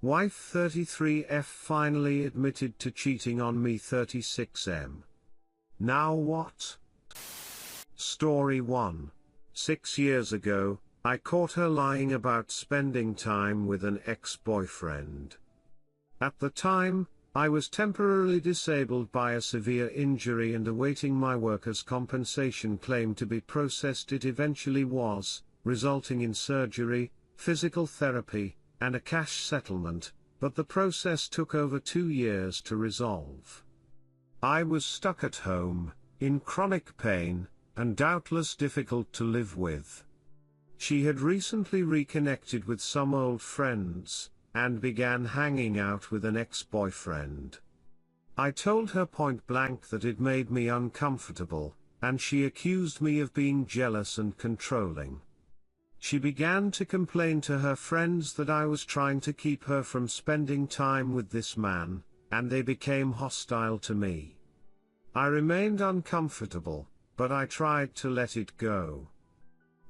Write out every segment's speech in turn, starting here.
Wife 33F finally admitted to cheating on me 36M. Now what? Story 1. 6 years ago, I caught her lying about spending time with an ex-boyfriend. At the time, I was temporarily disabled by a severe injury and awaiting my workers' compensation claim to be processed. It eventually was, resulting in surgery, physical therapy, and a cash settlement, but the process took over 2 years to resolve. I was stuck at home, in chronic pain, and doubtless difficult to live with. She had recently reconnected with some old friends, and began hanging out with an ex-boyfriend. I told her point blank that it made me uncomfortable, and she accused me of being jealous and controlling. She began to complain to her friends that I was trying to keep her from spending time with this man, and they became hostile to me. I remained uncomfortable, but I tried to let it go.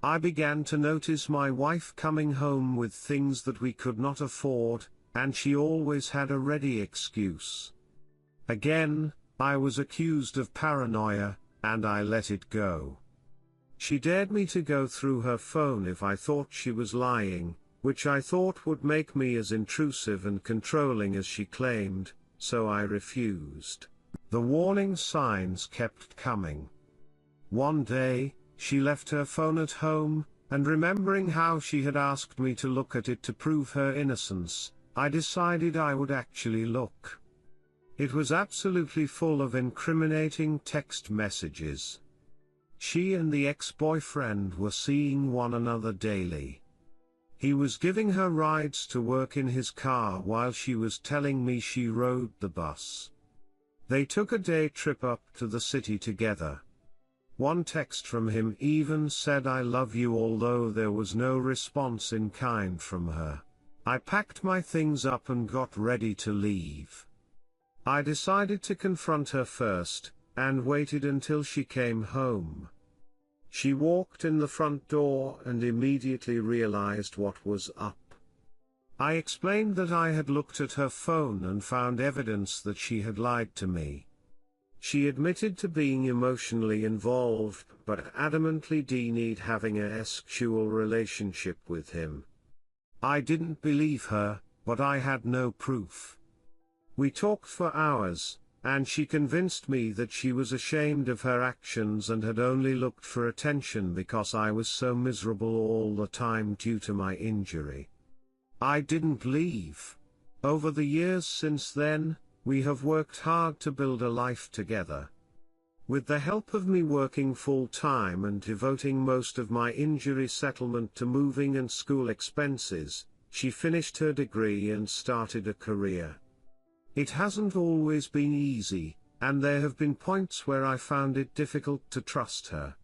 I began to notice my wife coming home with things that we could not afford, and she always had a ready excuse. Again, I was accused of paranoia, and I let it go. She dared me to go through her phone if I thought she was lying, which I thought would make me as intrusive and controlling as she claimed, so I refused. The warning signs kept coming. One day, she left her phone at home, and remembering how she had asked me to look at it to prove her innocence, I decided I would actually look. It was absolutely full of incriminating text messages. She and the ex-boyfriend were seeing one another daily. He was giving her rides to work in his car while she was telling me she rode the bus. They took a day trip up to the city together. One text from him even said "I love you," although there was no response in kind from her. I packed my things up and got ready to leave. I decided to confront her first, and waited until she came home. She walked in the front door and immediately realized what was up. I explained that I had looked at her phone and found evidence that she had lied to me. She admitted to being emotionally involved, but adamantly denied having a sexual relationship with him. I didn't believe her, but I had no proof. We talked for hours, and she convinced me that she was ashamed of her actions and had only looked for attention because I was so miserable all the time due to my injury. I didn't leave. Over the years since then, we have worked hard to build a life together. With the help of me working full-time and devoting most of my injury settlement to moving and school expenses, she finished her degree and started a career. It hasn't always been easy, and there have been points where I found it difficult to trust her.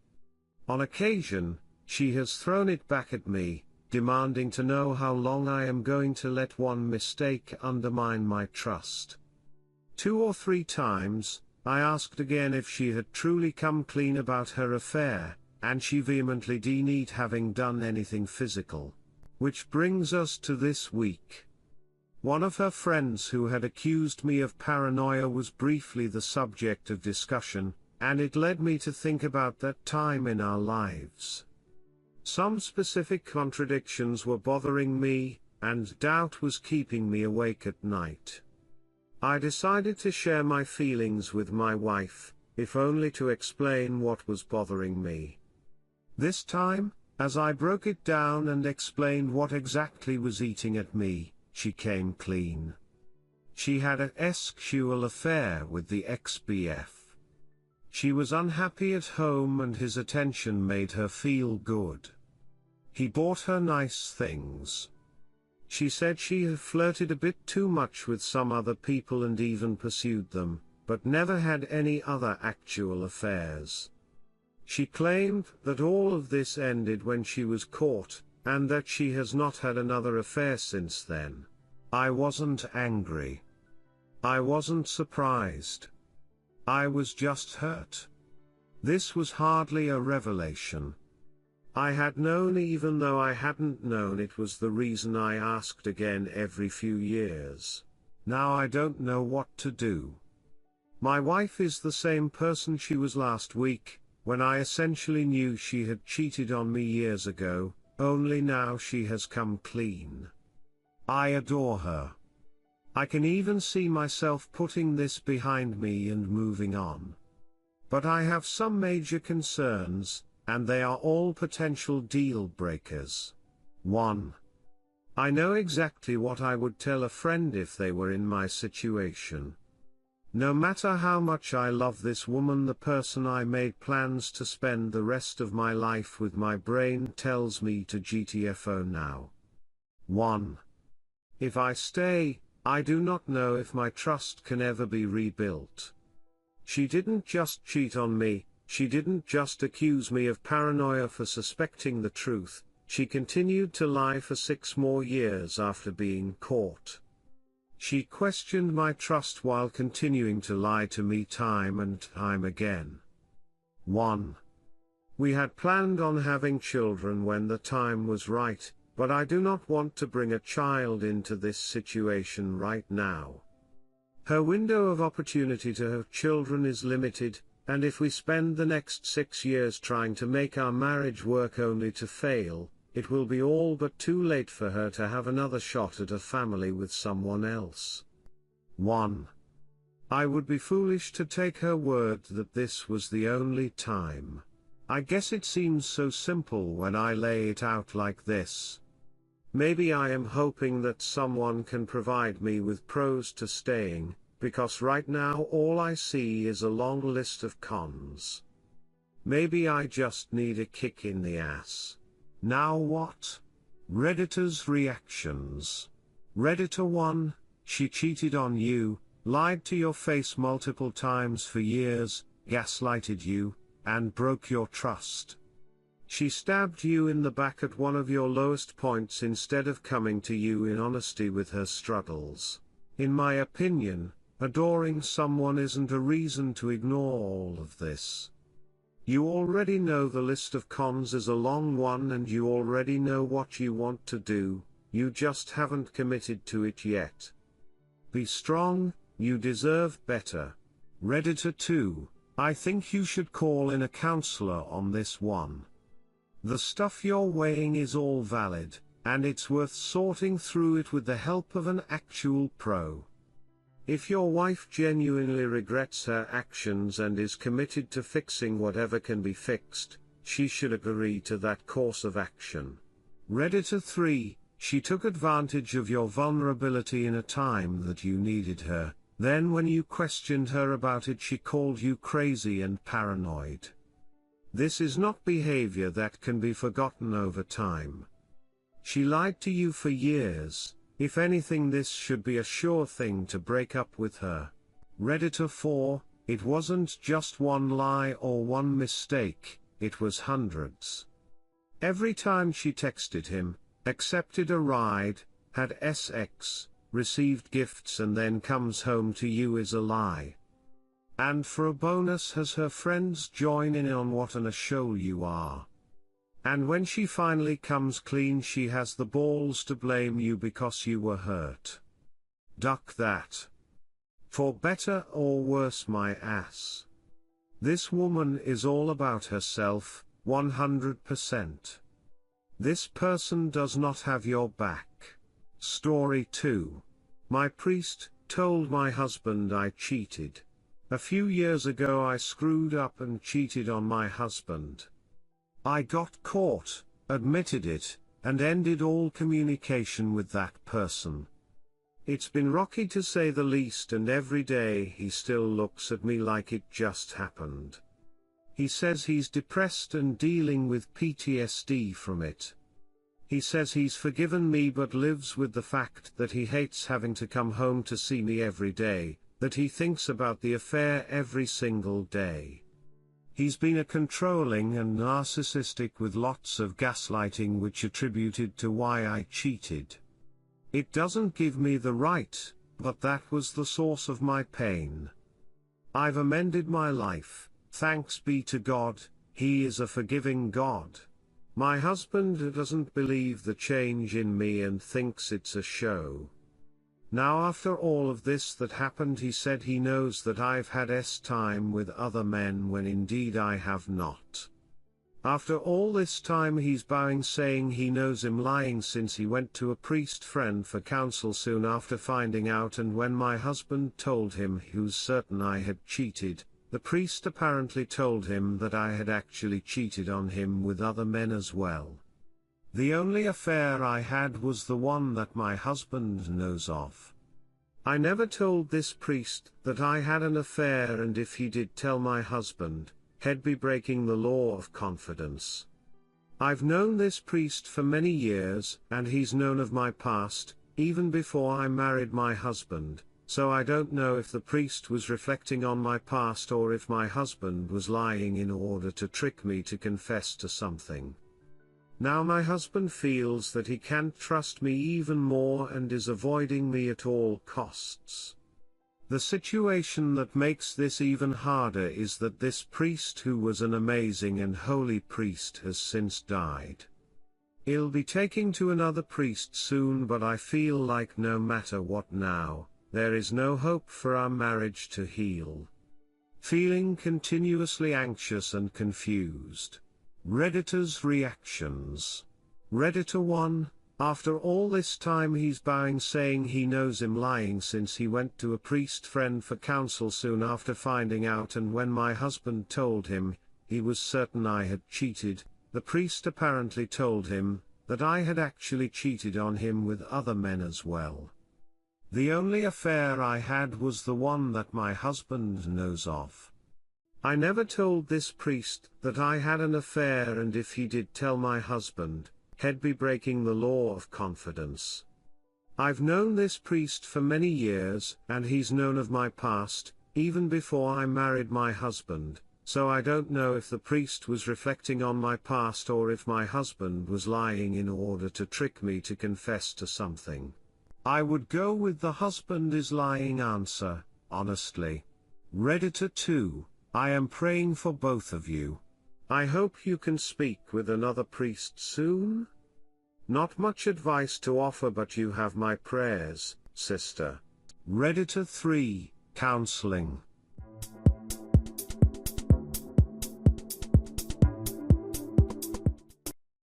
On occasion, she has thrown it back at me, demanding to know how long I am going to let one mistake undermine my trust. 2 or 3 times, I asked again if she had truly come clean about her affair, and she vehemently denied having done anything physical. Which brings us to this week. One of her friends who had accused me of paranoia was briefly the subject of discussion, and it led me to think about that time in our lives. Some specific contradictions were bothering me, and doubt was keeping me awake at night. I decided to share my feelings with my wife, if only to explain what was bothering me. This time, as I broke it down and explained what exactly was eating at me, she came clean. She had a sexual affair with the ex-BF. She was unhappy at home and his attention made her feel good. He bought her nice things. She said she had flirted a bit too much with some other people and even pursued them, but never had any other actual affairs. She claimed that all of this ended when she was caught, and that she has not had another affair since then. I wasn't angry. I wasn't surprised. I was just hurt. This was hardly a revelation. I had known even though I hadn't known it was the reason I asked again every few years. Now I don't know what to do. My wife is the same person she was last week, when I essentially knew she had cheated on me years ago, only now she has come clean. I adore her. I can even see myself putting this behind me and moving on. But I have some major concerns, and they are all potential deal breakers. 1. I know exactly what I would tell a friend if they were in my situation. No matter how much I love this woman, the person I made plans to spend the rest of my life with, my brain tells me to GTFO now. 1. If I stay, I do not know if my trust can ever be rebuilt. She didn't just cheat on me, she didn't just accuse me of paranoia for suspecting the truth, she continued to lie for 6 more years after being caught. She questioned my trust while continuing to lie to me time and time again. 1. We had planned on having children when the time was right, but I do not want to bring a child into this situation right now. Her window of opportunity to have children is limited, and if we spend the next 6 years trying to make our marriage work only to fail, it will be all but too late for her to have another shot at a family with someone else. 1. I would be foolish to take her word that this was the only time. I guess it seems so simple when I lay it out like this. Maybe I am hoping that someone can provide me with pros to staying, because right now all I see is a long list of cons. Maybe I just need a kick in the ass. Now what? Redditors' reactions. Redditor 1, she cheated on you, lied to your face multiple times for years, gaslighted you, and broke your trust. She stabbed you in the back at one of your lowest points instead of coming to you in honesty with her struggles. In my opinion, adoring someone isn't a reason to ignore all of this. You already know the list of cons is a long one and you already know what you want to do, you just haven't committed to it yet. Be strong, you deserve better. Redditor 2, I think you should call in a counselor on this one. The stuff you're weighing is all valid, and it's worth sorting through it with the help of an actual pro. If your wife genuinely regrets her actions and is committed to fixing whatever can be fixed, she should agree to that course of action. Redditor 3, she took advantage of your vulnerability in a time that you needed her, then when you questioned her about it she called you crazy and paranoid. This is not behavior that can be forgotten over time. She lied to you for years. If anything, this should be a sure thing to break up with her. Redditor 4, it wasn't just one lie or one mistake, it was hundreds. Every time she texted him, accepted a ride, had sex, received gifts and then comes home to you is a lie. And for a bonus has her friends join in on what an asshole you are. And when she finally comes clean she has the balls to blame you because you were hurt. Duck that. For better or worse my ass. This woman is all about herself, 100%. This person does not have your back. Story 2. My priest told my husband I cheated. A few years ago I screwed up and cheated on my husband. I got caught, admitted it, and ended all communication with that person. It's been rocky to say the least, and every day he still looks at me like it just happened. He says he's depressed and dealing with PTSD from it. He says he's forgiven me but lives with the fact that he hates having to come home to see me every day, that he thinks about the affair every single day. He's been a controlling and narcissistic with lots of gaslighting which attributed to why I cheated. It doesn't give me the right, but that was the source of my pain. I've amended my life, thanks be to God, He is a forgiving God. My husband doesn't believe the change in me and thinks it's a show. Now after all of this that happened, he said he knows that I've had time with other men when indeed I have not. After all this time he's bowing, saying he knows him lying since he went to a priest friend for counsel soon after finding out, and when my husband told him he was certain I had cheated, the priest apparently told him that I had actually cheated on him with other men as well. The only affair I had was the one that my husband knows of. I never told this priest that I had an affair, and if he did tell my husband, he'd be breaking the law of confidence. I've known this priest for many years, and he's known of my past, even before I married my husband, so I don't know if the priest was reflecting on my past or if my husband was lying in order to trick me to confess to something. Now my husband feels that he can't trust me even more and is avoiding me at all costs. The situation that makes this even harder is that this priest, who was an amazing and holy priest, has since died. He'll be taking to another priest soon, but I feel like no matter what now, there is no hope for our marriage to heal. Feeling continuously anxious and confused. Redditors' reactions. Redditor 1. After all this time he's bowing, saying he knows him lying since he went to a priest friend for counsel soon after finding out, and when my husband told him he was certain I had cheated, the priest apparently told him that I had actually cheated on him with other men as well. The only affair I had was the one that my husband knows of. I never told this priest that I had an affair, and if he did tell my husband, he'd be breaking the law of confidence. I've known this priest for many years, and he's known of my past, even before I married my husband, so I don't know if the priest was reflecting on my past or if my husband was lying in order to trick me to confess to something. I would go with the husband is lying answer, honestly. Redditor 2, I am praying for both of you. I hope you can speak with another priest soon. Not much advice to offer, but you have my prayers, sister. Redditor 3, counseling.